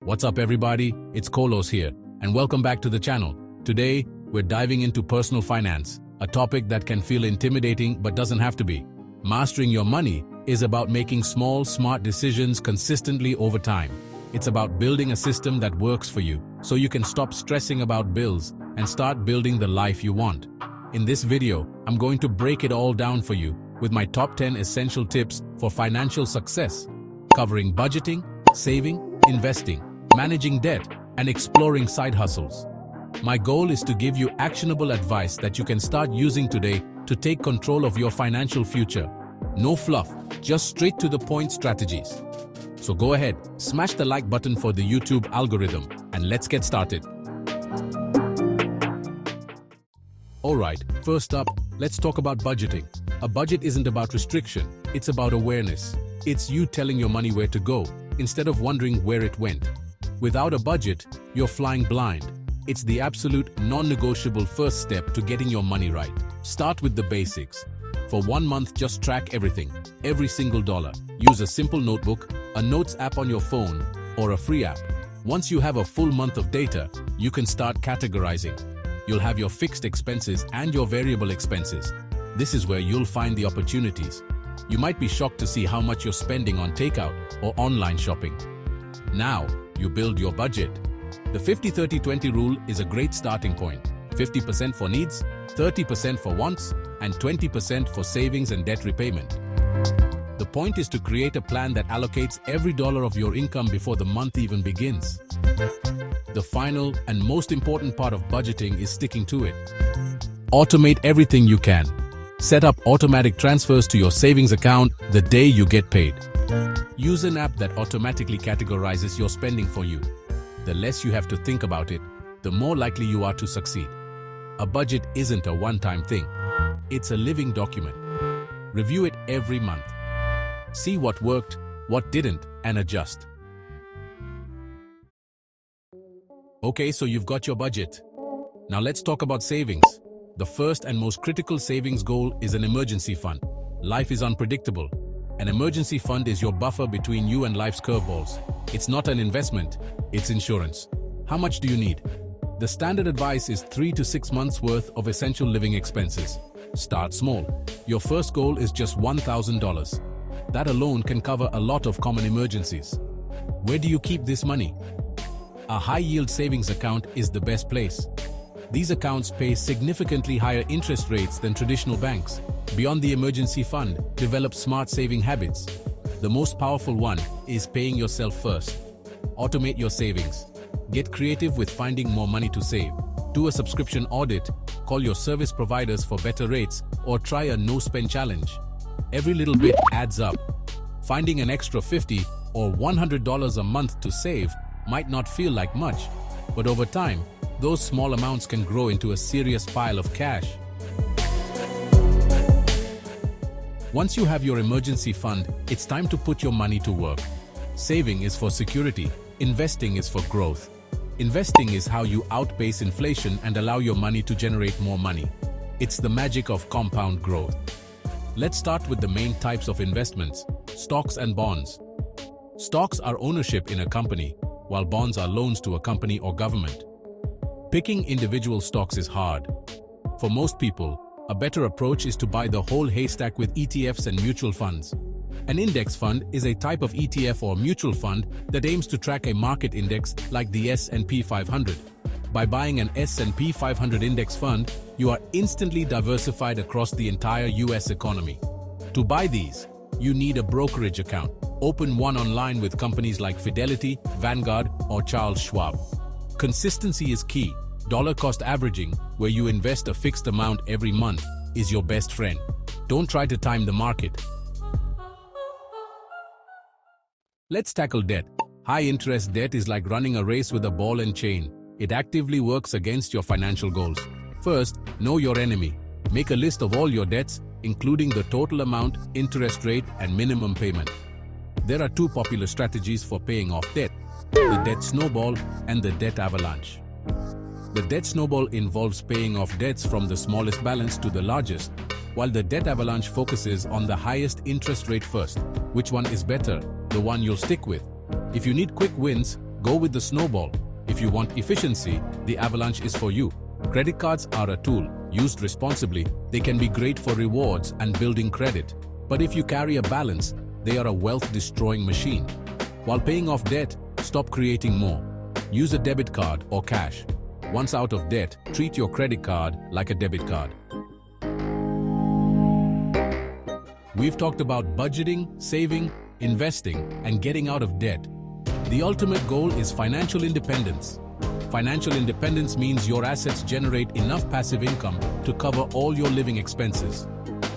What's up everybody, it's Kolos here, and welcome back to the channel. Today, we're diving into personal finance, a topic that can feel intimidating but doesn't have to be. Mastering your money is about making small, smart decisions consistently over time. It's about building a system that works for you, so you can stop stressing about bills and start building the life you want. In this video, I'm going to break it all down for you with my top 10 essential tips for financial success, covering budgeting, saving, investing, managing debt, and exploring side hustles. My goal is to give you actionable advice that you can start using today to take control of your financial future. No fluff, just straight to the point strategies. So go ahead, smash the like button for the YouTube algorithm, and let's get started. Alright, first up, let's talk about budgeting. A budget isn't about restriction, it's about awareness. It's you telling your money where to go, instead of wondering where it went. Without a budget, you're flying blind. It's the absolute non-negotiable first step to getting your money right. Start with the basics. For 1 month, just track everything, every single dollar. Use a simple notebook, a notes app on your phone, or a free app. Once you have a full month of data, you can start categorizing. You'll have your fixed expenses and your variable expenses. This is where you'll find the opportunities. You might be shocked to see how much you're spending on takeout or online shopping. Now, you build your budget. The 50-30-20 rule is a great starting point. 50% for needs, 30% for wants, and 20% for savings and debt repayment. The point is to create a plan that allocates every dollar of your income before the month even begins. The final and most important part of budgeting is sticking to it. Automate everything you can. Set up automatic transfers to your savings account the day you get paid. Use an app that automatically categorizes your spending for you. The less you have to think about it, the more likely you are to succeed. A budget isn't a one-time thing. It's a living document. Review it every month. See what worked, what didn't, and adjust. Okay, so you've got your budget. Now let's talk about savings. The first and most critical savings goal is an emergency fund. Life is unpredictable. An emergency fund is your buffer between you and life's curveballs. It's not an investment, it's insurance. How much do you need? The standard advice is 3 to 6 months worth of essential living expenses. Start small. Your first goal is just $1,000. That alone can cover a lot of common emergencies. Where do you keep this money? A high-yield savings account is the best place. These accounts pay significantly higher interest rates than traditional banks. Beyond the emergency fund, develop smart saving habits. The most powerful one is paying yourself first. Automate your savings. Get creative with finding more money to save. Do a subscription audit, call your service providers for better rates, or try a no-spend challenge. Every little bit adds up. Finding an extra $50 or $100 a month to save might not feel like much, but over time, those small amounts can grow into a serious pile of cash. Once you have your emergency fund, it's time to put your money to work. Saving is for security, investing is for growth. Investing is how you outpace inflation and allow your money to generate more money. It's the magic of compound growth. Let's start with the main types of investments: stocks and bonds. Stocks are ownership in a company, while bonds are loans to a company or government. Picking individual stocks is hard. For most people, a better approach is to buy the whole haystack with ETFs and mutual funds. An index fund is a type of ETF or mutual fund that aims to track a market index like the S&P 500. By buying an S&P 500 index fund, you are instantly diversified across the entire US economy. To buy these, you need a brokerage account. Open one online with companies like Fidelity, Vanguard, or Charles Schwab. Consistency is key. Dollar cost averaging, where you invest a fixed amount every month, is your best friend. Don't try to time the market. Let's tackle debt. High-interest debt is like running a race with a ball and chain. It actively works against your financial goals. First, know your enemy. Make a list of all your debts, including the total amount, interest rate, and minimum payment. There are two popular strategies for paying off debt: the debt snowball and the debt avalanche. The debt snowball involves paying off debts from the smallest balance to the largest, while the debt avalanche focuses on the highest interest rate first. Which one is better? The one you'll stick with. If you need quick wins, Go with the snowball. If you want efficiency, the avalanche is for you. Credit cards are a tool. Used responsibly, they can be great for rewards and building credit. But if you carry a balance, they are a wealth-destroying machine. While paying off debt, stop creating more. Use a debit card or cash. Once out of debt, treat your credit card like a debit card. We've talked about budgeting, saving, investing, and getting out of debt. The ultimate goal is financial independence. Financial independence means your assets generate enough passive income to cover all your living expenses.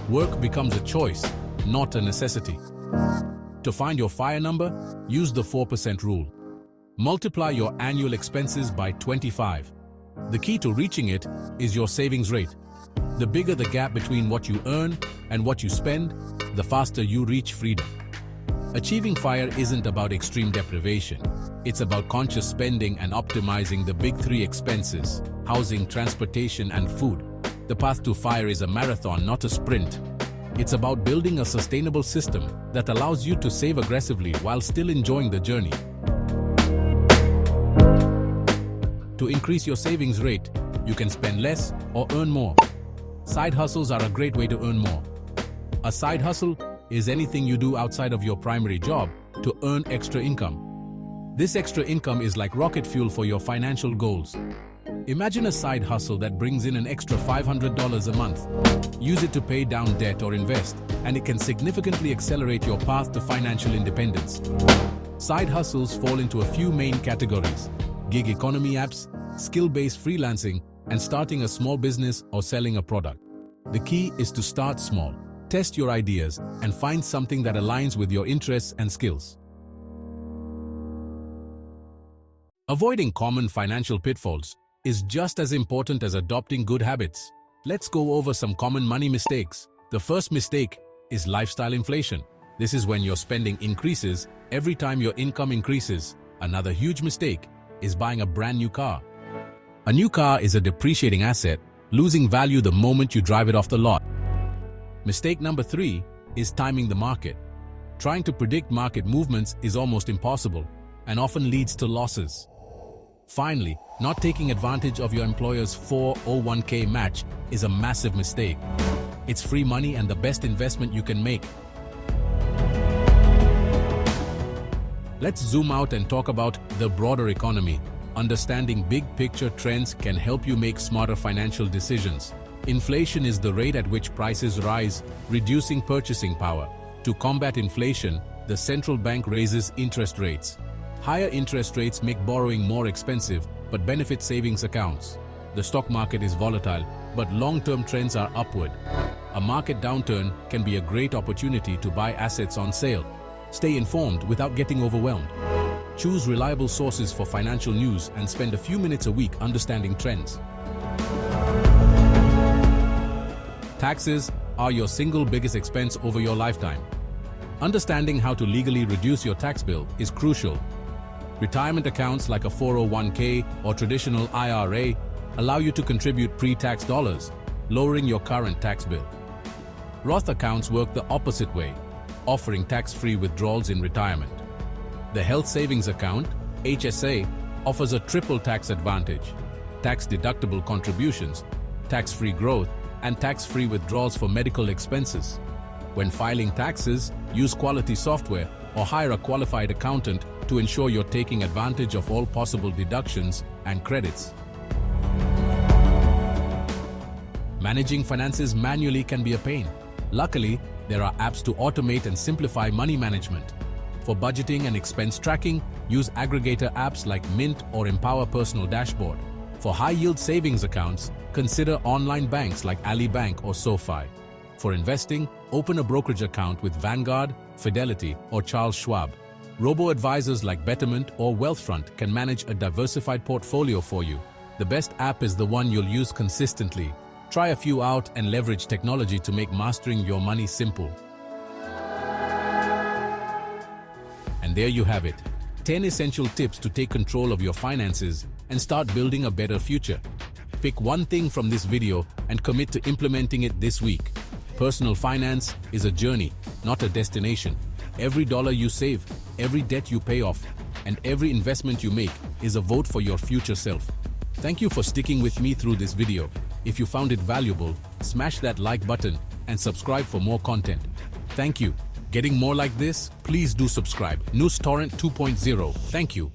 Work becomes a choice, not a necessity. To find your FIRE number, use the 4% rule. Multiply your annual expenses by 25. The key to reaching it is your savings rate. The bigger the gap between what you earn and what you spend, the faster you reach freedom. Achieving FIRE isn't about extreme deprivation. It's about conscious spending and optimizing the big three expenses: housing, transportation, and food. The path to FIRE is a marathon, not a sprint. It's about building a sustainable system that allows you to save aggressively while still enjoying the journey. To increase your savings rate, you can spend less or earn more. Side hustles are a great way to earn more. A side hustle is anything you do outside of your primary job to earn extra income. This extra income is like rocket fuel for your financial goals. Imagine a side hustle that brings in an extra $500 a month. Use it to pay down debt or invest, and it can significantly accelerate your path to financial independence. Side hustles fall into a few main categories: gig economy apps, skill-based freelancing, and starting a small business or selling a product. The key is to start small, test your ideas, and find something that aligns with your interests and skills. Avoiding common financial pitfalls is just as important as adopting good habits. Let's go over some common money mistakes. The first mistake is lifestyle inflation. This is when your spending increases every time your income increases. Another huge mistake is buying a brand new car. A new car is a depreciating asset, losing value the moment you drive it off the lot. Mistake number 3 is timing the market. Trying to predict market movements is almost impossible and often leads to losses. Finally, not taking advantage of your employer's 401k match is a massive mistake. It's free money and the best investment you can make. Let's zoom out and talk about the broader economy. Understanding big picture trends can help you make smarter financial decisions. Inflation is the rate at which prices rise, reducing purchasing power. To combat inflation, the central bank raises interest rates. Higher interest rates make borrowing more expensive, but benefit savings accounts. The stock market is volatile, but long-term trends are upward. A market downturn can be a great opportunity to buy assets on sale. Stay informed without getting overwhelmed. Choose reliable sources for financial news and spend a few minutes a week understanding trends. Taxes are your single biggest expense over your lifetime. Understanding how to legally reduce your tax bill is crucial. Retirement accounts like a 401k or traditional IRA allow you to contribute pre-tax dollars, lowering your current tax bill. Roth accounts work the opposite way, offering tax-free withdrawals in retirement. The Health Savings Account, HSA, offers a triple tax advantage: tax-deductible contributions, tax-free growth, and tax-free withdrawals for medical expenses. When filing taxes, use quality software or hire a qualified accountant to ensure you're taking advantage of all possible deductions and credits. Managing finances manually can be a pain. Luckily, there are apps to automate and simplify money management. For budgeting and expense tracking, use aggregator apps like Mint or Empower Personal Dashboard. For high-yield savings accounts, consider online banks like Ali Bank or SoFi. For investing, open a brokerage account with Vanguard, Fidelity, or Charles Schwab. Robo-advisors like Betterment or Wealthfront can manage a diversified portfolio for you. The best app is the one you'll use consistently. Try a few out and leverage technology to make mastering your money simple. And there you have it. 10 essential tips to take control of your finances and start building a better future. Pick one thing from this video and commit to implementing it this week. Personal finance is a journey, not a destination. Every dollar you save, every debt you pay off, and every investment you make is a vote for your future self. Thank you for sticking with me through this video. If you found it valuable, smash that like button and subscribe for more content. Thank you. Getting more like this? Please do subscribe. News Torrent 2.0. Thank you.